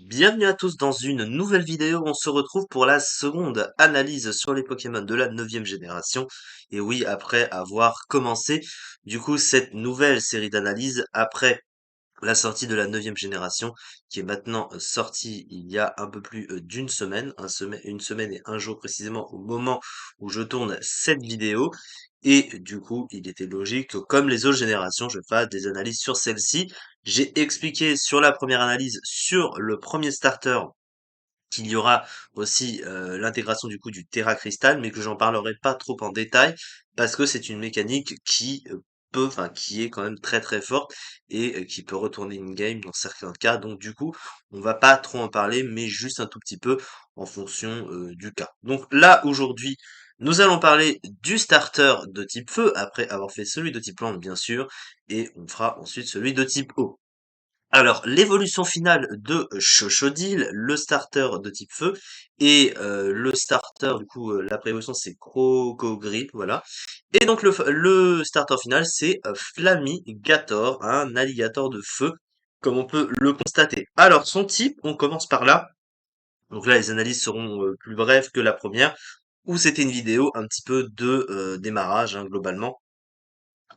Bienvenue à tous dans une nouvelle vidéo. On se retrouve pour la seconde analyse sur les Pokémon de la neuvième génération. Et oui, après avoir commencé du coup cette nouvelle série d'analyses après la sortie de la neuvième génération qui est maintenant sortie il y a un peu plus d'une semaine, une semaine et un jour précisément au moment où je tourne cette vidéo. Et du coup, il était logique que comme les autres générations, je fasse des analyses sur celle-ci. J'ai expliqué sur la première analyse sur le premier starter qu'il y aura aussi l'intégration du coup du Terra Crystal, mais que j'en parlerai pas trop en détail parce que c'est une mécanique qui qui est quand même très très forte et qui peut retourner une game dans certains cas. Donc du coup, on va pas trop en parler, mais juste un tout petit peu en fonction du cas. Donc là aujourd'hui, nous allons parler du starter de type feu après avoir fait celui de type plante bien sûr, et on fera ensuite celui de type eau. Alors, l'évolution finale de Chochodil, le starter de type feu, et le starter, du coup, la préévolution, c'est Crocogrip, voilà. Et donc, le starter final, c'est Flamigator, un alligator de feu, comme on peut le constater. Alors, son type, on commence par là. Donc là, les analyses seront plus brèves que la première, où c'était une vidéo un petit peu de démarrage, hein, globalement.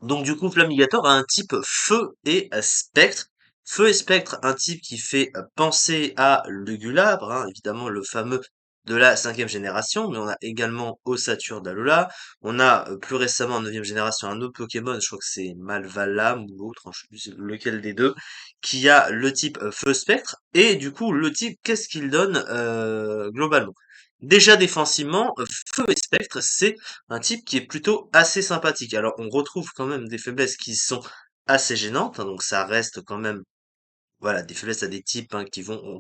Donc du coup, Flamigator a un type feu et spectre. Feu et spectre, un type qui fait penser à Lugulabre, hein, évidemment le fameux de la cinquième génération, mais on a également Ossature d'Alola. On a plus récemment en neuvième génération un autre Pokémon, je crois que c'est Malvalam ou l'autre, hein, je sais plus lequel des deux, qui a le type feu spectre. Et du coup, le type, qu'est-ce qu'il donne globalement? Déjà défensivement, Feu et Spectre, c'est un type qui est plutôt assez sympathique. Alors, on retrouve quand même des faiblesses qui sont assez gênantes, hein, donc ça reste quand même, voilà, des faiblesses à des types hein,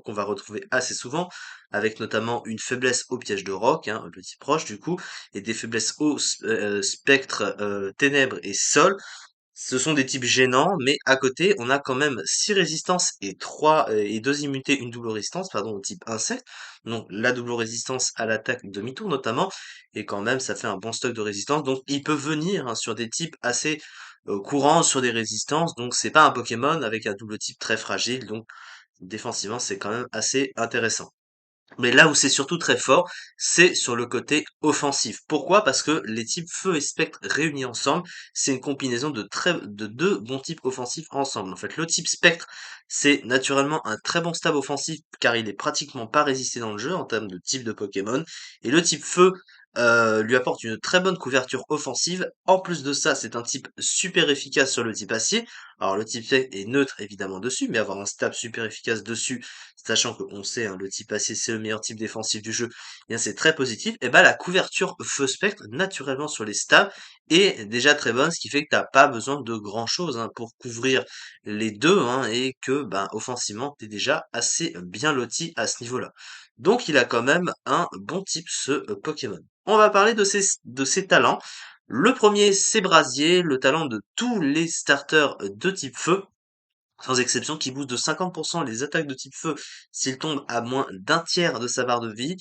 qu'on va retrouver assez souvent, avec notamment une faiblesse au piège de roc, hein, le type roche du coup, et des faiblesses au spectre, ténèbres et sol. Ce sont des types gênants, mais à côté, on a quand même 6 résistances et 3 et 2 immunités, une double résistance, pardon, au type insecte. Donc la double résistance à l'attaque demi-tour notamment, et quand même ça fait un bon stock de résistance. Donc il peut venir hein, sur des types assez courants, sur des résistances. Donc c'est pas un Pokémon avec un double type très fragile. Donc défensivement c'est quand même assez intéressant. Mais là où c'est surtout très fort, c'est sur le côté offensif. Pourquoi? Parce que les types feu et spectre réunis ensemble, c'est une combinaison de deux bons types offensifs ensemble. En fait, le type spectre, c'est naturellement un très bon stab offensif car il est pratiquement pas résisté dans le jeu en termes de type de Pokémon. Et le type feu lui apporte une très bonne couverture offensive. En plus de ça, c'est un type super efficace sur le type acier. Alors le type spectre est neutre évidemment dessus, mais avoir un stab super efficace dessus sachant qu'on sait, hein, le type acier, c'est le meilleur type défensif du jeu, eh bien c'est très positif, et ben la couverture feu spectre, naturellement sur les stabs, est déjà très bonne, ce qui fait que t'as pas besoin de grand chose hein, pour couvrir les deux, hein, et que ben offensivement, t'es déjà assez bien loti à ce niveau-là. Donc il a quand même un bon type ce Pokémon. On va parler de ses talents. Le premier, c'est Brasier, le talent de tous les starters de type feu sans exception, qui booste de 50% les attaques de type feu s'il tombe à moins d'un tiers de sa barre de vie,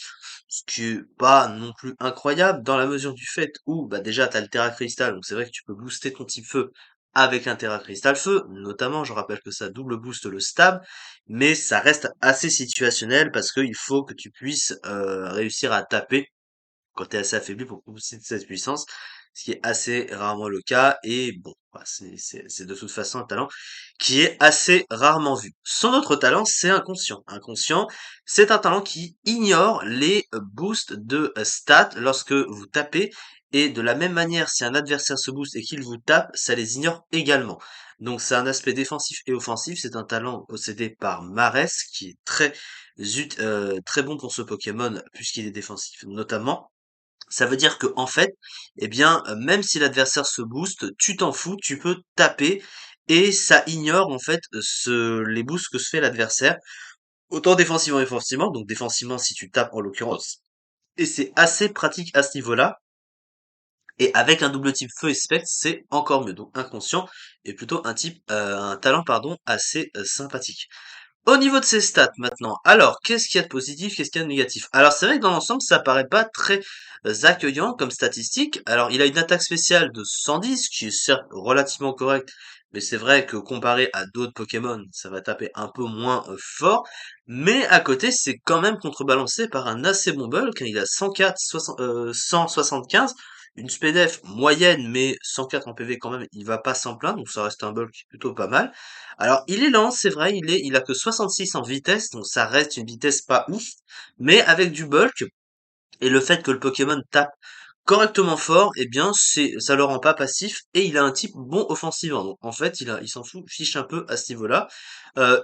ce qui est pas non plus incroyable dans la mesure du fait où bah déjà t'as le Terra Crystal, donc c'est vrai que tu peux booster ton type feu avec un Terra Crystal feu, notamment je rappelle que ça double booste le stab, mais ça reste assez situationnel parce qu'il faut que tu puisses réussir à taper quand t'es assez affaibli pour booster cette puissance, ce qui est assez rarement le cas, et bon, bah, c'est de toute façon un talent qui est assez rarement vu. Son autre talent, c'est inconscient. Inconscient, c'est un talent qui ignore les boosts de stats lorsque vous tapez, et de la même manière, si un adversaire se booste et qu'il vous tape, ça les ignore également. Donc c'est un aspect défensif et offensif, c'est un talent possédé par Marès, qui est très bon pour ce Pokémon, puisqu'il est défensif notamment. Ça veut dire que en fait, eh bien, même si l'adversaire se booste, tu t'en fous, tu peux taper et ça ignore en fait les boosts que se fait l'adversaire, autant défensivement et offensivement. Donc défensivement si tu tapes en l'occurrence, et c'est assez pratique à ce niveau-là. Et avec un double type feu et spectre, c'est encore mieux. Donc inconscient est plutôt un talent pardon assez sympathique. Au niveau de ses stats maintenant, alors qu'est-ce qu'il y a de positif, qu'est-ce qu'il y a de négatif? Alors c'est vrai que dans l'ensemble ça paraît pas très accueillant comme statistique. Alors il a une attaque spéciale de 110, qui est certes relativement correcte, mais c'est vrai que comparé à d'autres Pokémon, ça va taper un peu moins fort, mais à côté, c'est quand même contrebalancé par un assez bon bulk, hein. Il a 104, 175, une SPDF moyenne, mais 104 en PV quand même, il va pas s'en plaindre, donc ça reste un bulk plutôt pas mal. Alors, il est lent, c'est vrai, il a que 66 en vitesse, donc ça reste une vitesse pas ouf, mais avec du bulk, et le fait que le Pokémon tape correctement fort, eh bien, ça le rend pas passif, et il a un type bon offensivement. Donc, en fait, il s'en fiche un peu à ce niveau-là.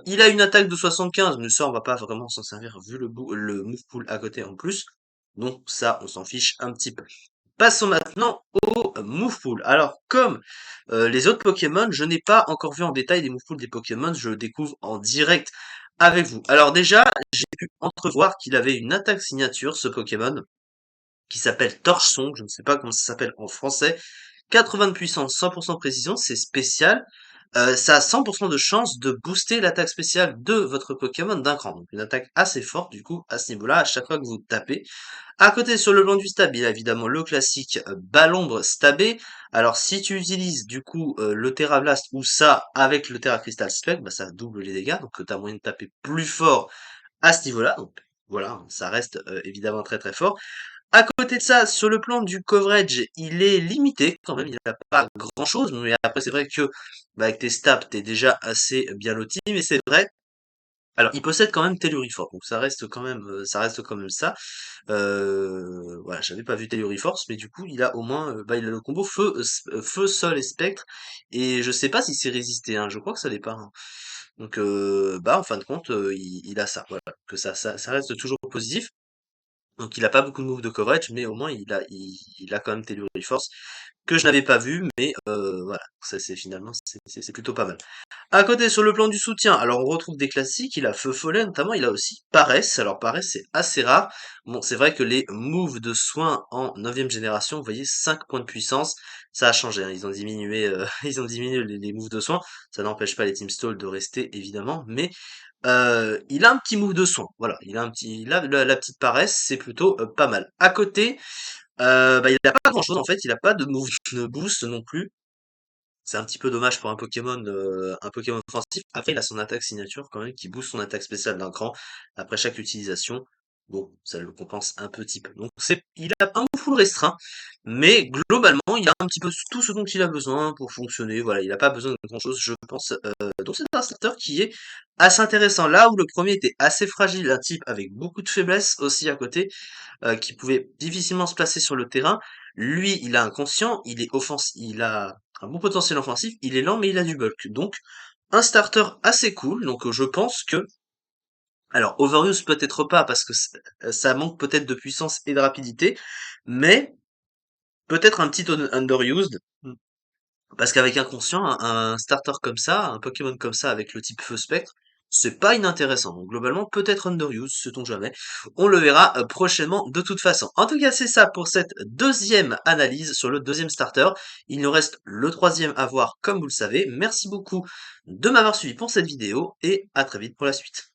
Il a une attaque de 75, mais ça, on va pas vraiment s'en servir vu le move pool à côté en plus. Donc, ça, on s'en fiche un petit peu. Passons maintenant au move pool. Alors, comme les autres Pokémon, je n'ai pas encore vu en détail les move pools des Pokémon, je le découvre en direct avec vous. Alors déjà, j'ai pu entrevoir qu'il avait une attaque signature, ce Pokémon, qui s'appelle Torchon, je ne sais pas comment ça s'appelle en français. 80 de puissance, 100% de précision, c'est spécial. Ça a 100% de chance de booster l'attaque spéciale de votre Pokémon d'un cran. Donc une attaque assez forte du coup à ce niveau-là à chaque fois que vous tapez. À côté, sur le plan du stab, il y a évidemment le classique Balombre stabé. Alors, si tu utilises du coup le Terra Blast ou ça avec le Terra Crystal Spec, bah, ça double les dégâts, donc tu as moyen de taper plus fort à ce niveau-là. Donc voilà, ça reste évidemment très très fort. À côté de ça, sur le plan du coverage, il est limité quand même, il n'a pas grand-chose, mais après c'est vrai que bah, avec tes stats, t'es déjà assez bien loti, mais c'est vrai. Alors, il possède quand même Telluriforce, donc ça reste quand même ça. Voilà, j'avais pas vu Telluriforce, mais du coup, il a au moins, bah, il a le combo feu, sol et spectre, et je sais pas si c'est résisté, hein, je crois que ça l'est pas, hein. Donc, bah, en fin de compte, il a ça, voilà, que ça reste toujours positif. Donc, il a pas beaucoup de moves de coverage, mais au moins, il a quand même Telluriforce, que je n'avais pas vu, mais voilà, ça c'est finalement, c'est plutôt pas mal. À côté, sur le plan du soutien, alors on retrouve des classiques, il a Feu Follet notamment, il a aussi Paresse, alors Paresse c'est assez rare, bon c'est vrai que les moves de soins en 9ème génération, vous voyez 5 points de puissance, ça a changé, hein. Ils ont diminué, ils ont diminué les moves de soins, ça n'empêche pas les Team Stall de rester évidemment, mais il a un petit move de soin, voilà, il a la petite Paresse, c'est plutôt pas mal. À côté, bah, il a pas grand chose en fait, il a pas de move de boost non plus, c'est un petit peu dommage pour un Pokémon offensif. Après, il a son attaque signature quand même qui booste son attaque spéciale d'un cran après chaque utilisation. Bon, ça le compense un petit peu. Donc il a un full restreint, mais globalement, il a un petit peu tout ce dont il a besoin pour fonctionner. Voilà, il n'a pas besoin de grand chose, je pense. Donc c'est un starter qui est assez intéressant. Là où le premier était assez fragile, un type avec beaucoup de faiblesses aussi à côté, qui pouvait difficilement se placer sur le terrain. Lui, il a un conscient, il a un bon potentiel offensif, il est lent mais il a du bulk. Donc un starter assez cool. Donc je pense que alors Overuse peut-être pas parce que ça manque peut-être de puissance et de rapidité, mais peut-être un petit underused. Parce qu'avec Inconscient, un starter comme ça, un Pokémon comme ça avec le type Feu Spectre, c'est pas inintéressant. Donc globalement, peut-être Underuse, sait-on jamais. On le verra prochainement de toute façon. En tout cas, c'est ça pour cette deuxième analyse sur le deuxième starter. Il nous reste le troisième à voir, comme vous le savez. Merci beaucoup de m'avoir suivi pour cette vidéo et à très vite pour la suite.